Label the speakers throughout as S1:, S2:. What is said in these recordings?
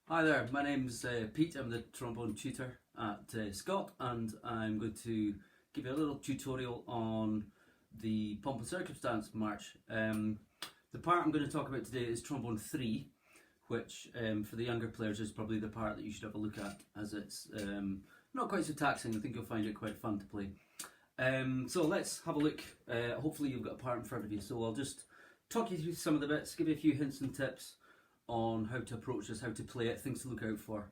S1: Hi there, my name's Pete. I'm the trombone tutor at SScOT, and I'm going to give you a little tutorial on the Pomp and Circumstance March. The part I'm going to talk about today is Trombone 3, which for the younger players is probably the part that you should have a look at, as it's not quite so taxing. I think you'll find it quite fun to play. So let's have a look. Hopefully you've got a part in front of you, so I'll just talk you through some of the bits, give you a few hints and tips on how to approach this, how to play it, things to look out for.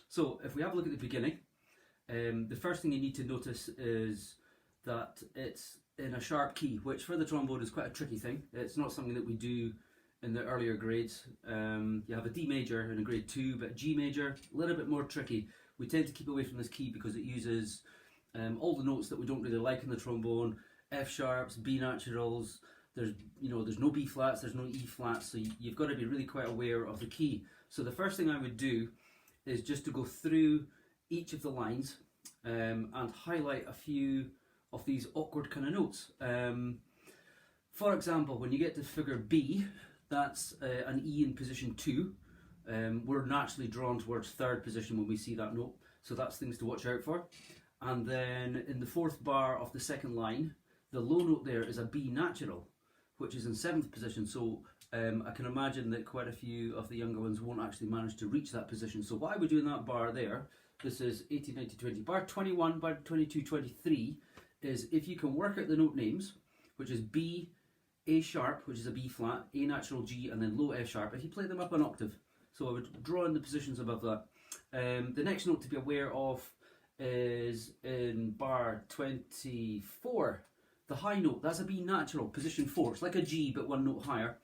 S1: So if we have a look at the beginning, the first thing you need to notice is that it's in a sharp key, which for the trombone is quite a tricky thing. It's not something that we do in the earlier grades. You have a D major in a grade 2, but G major, a little bit more tricky. We tend to keep away from this key because it uses all the notes that we don't really like in the trombone, F sharps, B naturals. There's no B flats, there's no E flats, so you've got to be really quite aware of the key. So the first thing I would do is just to go through each of the lines and highlight a few of these awkward kind of notes. For example, when you get to figure B, that's an E in position 2. We're naturally drawn towards third position when we see that note, so that's things to watch out for. And then in the fourth bar of the second line, the low note there is a B natural, which is in 7th position, so I can imagine that quite a few of the younger ones won't actually manage to reach that position. So what I would do in that bar there, this is 18, 19, 20, bar 21, bar 22, 23, is if you can work out the note names, which is B, A sharp, which is a B flat, A natural G, and then low F sharp, if you play them up an octave. So I would draw in the positions above that. The next note to be aware of is in bar 24. The high note, that's a B natural, position 4. It's like a G, but one note higher.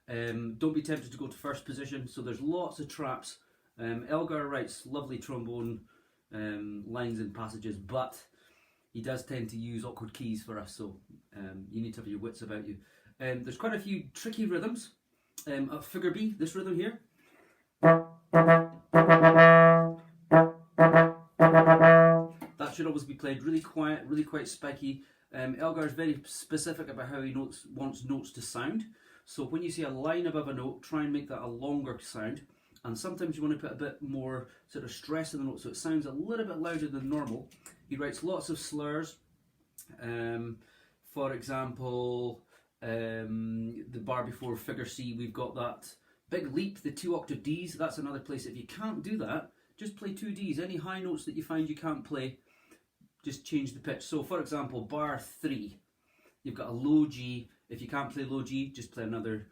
S1: Don't be tempted to go to first position, so there's lots of traps. Elgar writes lovely trombone lines and passages, but he does tend to use awkward keys for us, so you need to have your wits about you. There's quite a few tricky rhythms. At figure B, this rhythm here. That should always be played really quiet, really quite spiky. Elgar is very specific about how he wants notes to sound. So when you see a line above a note, try and make that a longer sound. And sometimes you want to put a bit more sort of stress in the note so it sounds a little bit louder than normal. He writes lots of slurs. For example, the bar before figure C, we've got that big leap, the 2 octave Ds. That's another place. If you can't do that, just play 2 Ds. Any high notes that you find you can't play, just change the pitch. So for example, bar 3, you've got a low G. If you can't play low G, just play another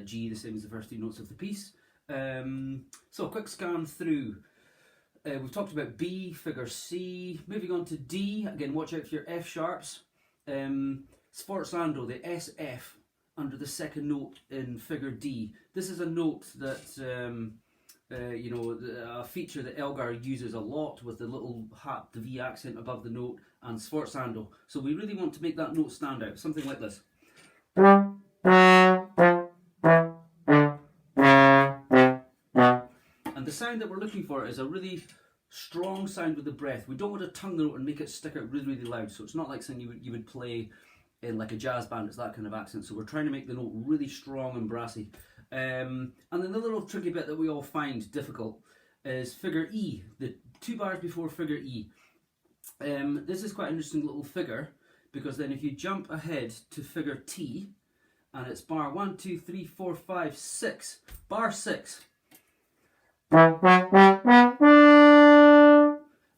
S1: G, the same as the first 3 notes of the piece. So a quick scan through. We've talked about B, figure C. Moving on to D, again watch out for your F sharps. Sforzando, the SF under the second note in figure D. This is a note that a feature that Elgar uses a lot with the little hat, the V accent above the note, and sforzando. So we really want to make that note stand out, something like this. And the sound that we're looking for is a really strong sound with the breath. We don't want to tongue the note and make it stick out really, really loud. So it's not like something you would play in like a jazz band. It's that kind of accent. So we're trying to make the note really strong and brassy. And then the little tricky bit that we all find difficult is figure E, the 2 bars before figure E. This is quite an interesting little figure, because then if you jump ahead to figure T, and it's bar 1, 2, 3, 4, 5, 6, bar 6.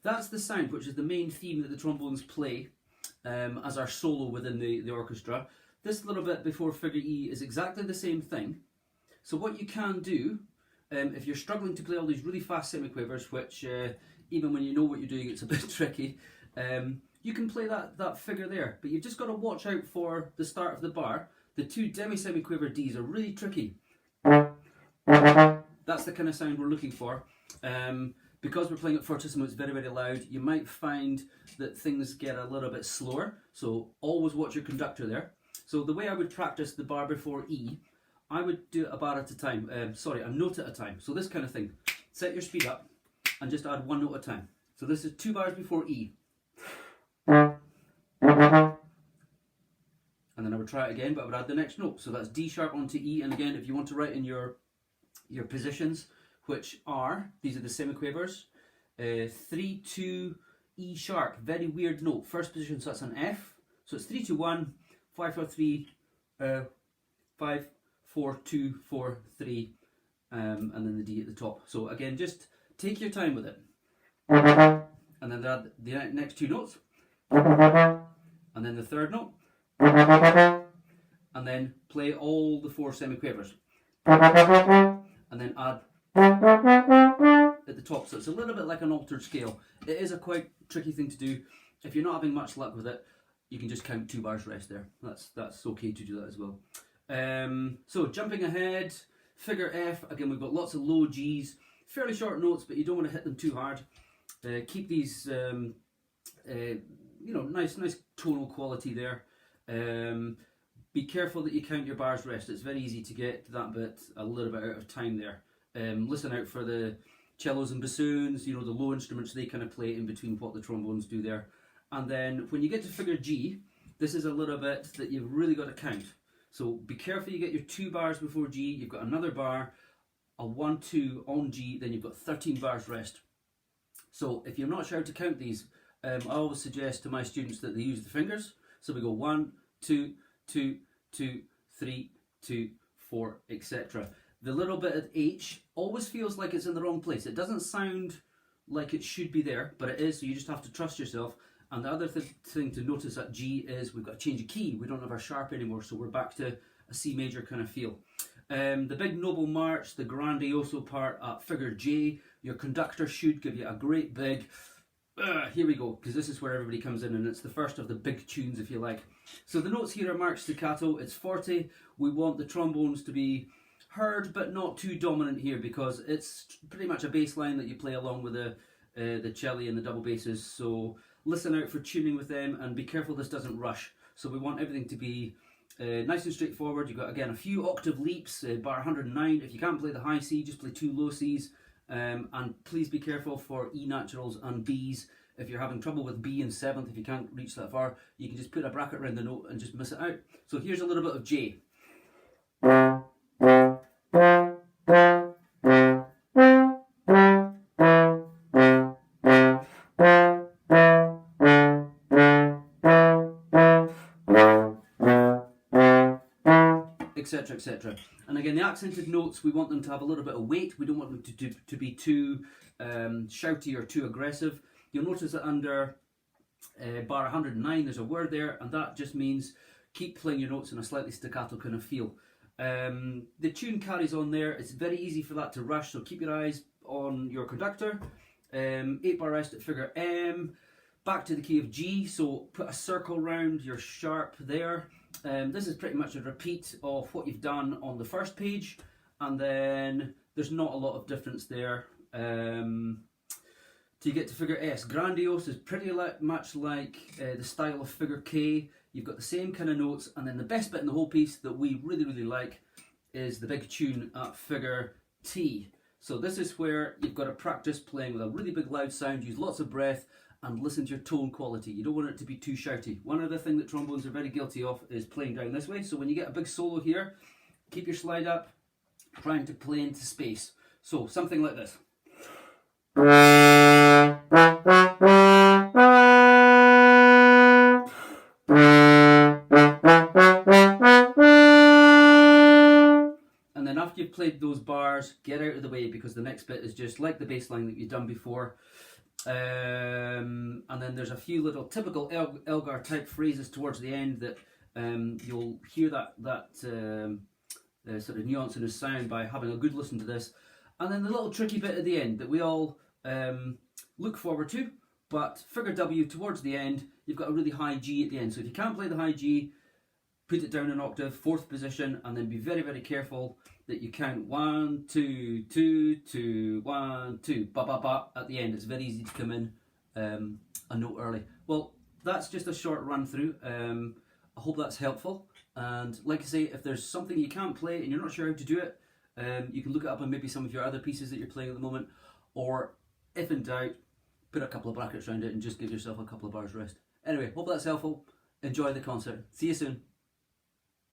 S1: That's the sound, which is the main theme that the trombones play as our solo within the orchestra. This little bit before figure E is exactly the same thing. So what you can do, if you're struggling to play all these really fast semiquavers, which even when you know what you're doing it's a bit tricky, you can play that figure there. But you've just got to watch out for the start of the bar. The 2 demi-semiquaver Ds are really tricky. That's the kind of sound we're looking for. Because we're playing at fortissimo, it's very, very loud. You might find that things get a little bit slower, so always watch your conductor there. So the way I would practice the bar before E, I would do it a bar at a time, a note at a time. So this kind of thing. Set your speed up and just add 1 note at a time. So this is 2 bars before E. And then I would try it again, but I would add the next note. So that's D sharp onto E, and again, if you want to write in your positions, which are, these are the semiquavers, 3, 2, E sharp, very weird note. First position, so that's an F. So it's 3, 2, 1, 5, 4, 3, 5, 4, 2, 4, 3, and then the D at the top. So again, just take your time with it. And then the next two notes. And then the third note. And then play all the 4 semiquavers. And then add at the top, so it's a little bit like an altered scale. It is a quite tricky thing to do. If you're not having much luck with it, you can just count 2 bars rest there. That's okay to do that as well. So jumping ahead, figure F. Again, we've got lots of low Gs, fairly short notes, but you don't want to hit them too hard. Keep these, nice tonal quality there. Be careful that you count your bars rest. It's very easy to get that bit a little bit out of time there. Listen out for the cellos and bassoons, the low instruments, they kind of play in between what the trombones do there. And then when you get to figure G, this is a little bit that you've really got to count. So be careful you get your 2 bars before G, you've got another bar, a 1, 2 on G, then you've got 13 bars rest. So if you're not sure how to count these, I always suggest to my students that they use the fingers. So we go 1, 2, 2, 2, 3, 2, 4, etc. The little bit at H always feels like it's in the wrong place. It doesn't sound like it should be there, but it is, so you just have to trust yourself. And the other thing to notice at G is we've got to change a key. We don't have our sharp anymore, so we're back to a C major kind of feel. The big noble march, the grandioso part at figure J, your conductor should give you a great big, here we go, because this is where everybody comes in, and it's the first of the big tunes, if you like. So the notes here are marked staccato, it's 40. We want the trombones to be heard, but not too dominant here, because it's pretty much a bass line that you play along with the cello and the double basses. So listen out for tuning with them, and be careful this doesn't rush. So we want everything to be nice and straightforward. You've got, again, a few octave leaps, bar 109. If you can't play the high C, just play 2 low Cs. And please be careful for E naturals and Bs. If you're having trouble with B and 7th, if you can't reach that far, you can just put a bracket around the note and just miss it out. So here's a little bit of J. Etc, etc. And again, the accented notes, we want them to have a little bit of weight. We don't want them to be too shouty or too aggressive. You'll notice that under bar 109 there's a word there, and that just means keep playing your notes in a slightly staccato kind of feel. The tune carries on there. It's very easy for that to rush, so keep your eyes on your conductor. 8 bar rest at figure M. Back to the key of G, so put a circle round your sharp there. This is pretty much a repeat of what you've done on the first page, and then there's not a lot of difference there. Till you get to figure S. Grandiose is pretty much like the style of figure K. You've got the same kind of notes, and then the best bit in the whole piece that we really like is the big tune at figure T. So this is where you've got to practice playing with a really big loud sound, use lots of breath, and listen to your tone quality. You don't want it to be too shouty. One other thing that trombones are very guilty of is playing down this way. So when you get a big solo here, keep your slide up, trying to play into space. So something like this. And then after you've played those bars, get out of the way, because the next bit is just like the bass line that you've done before. And then there's a few little typical Elgar type phrases towards the end that you'll hear that sort of nuance in his sound by having a good listen to this. And then the little tricky bit at the end that we all look forward to, but figure W towards the end, you've got a really high G at the end. So if you can't play the high G, put it down an octave, 4th position, and then be very careful that you count 1, 2, 2, 2, 1, 2, ba ba ba at the end. It's very easy to come in a note early. Well, that's just a short run through. I hope that's helpful. And like I say, if there's something you can't play and you're not sure how to do it, you can look it up on maybe some of your other pieces that you're playing at the moment, or if in doubt, put a couple of brackets around it and just give yourself a couple of bars rest. Anyway, hope that's helpful. Enjoy the concert. See you soon.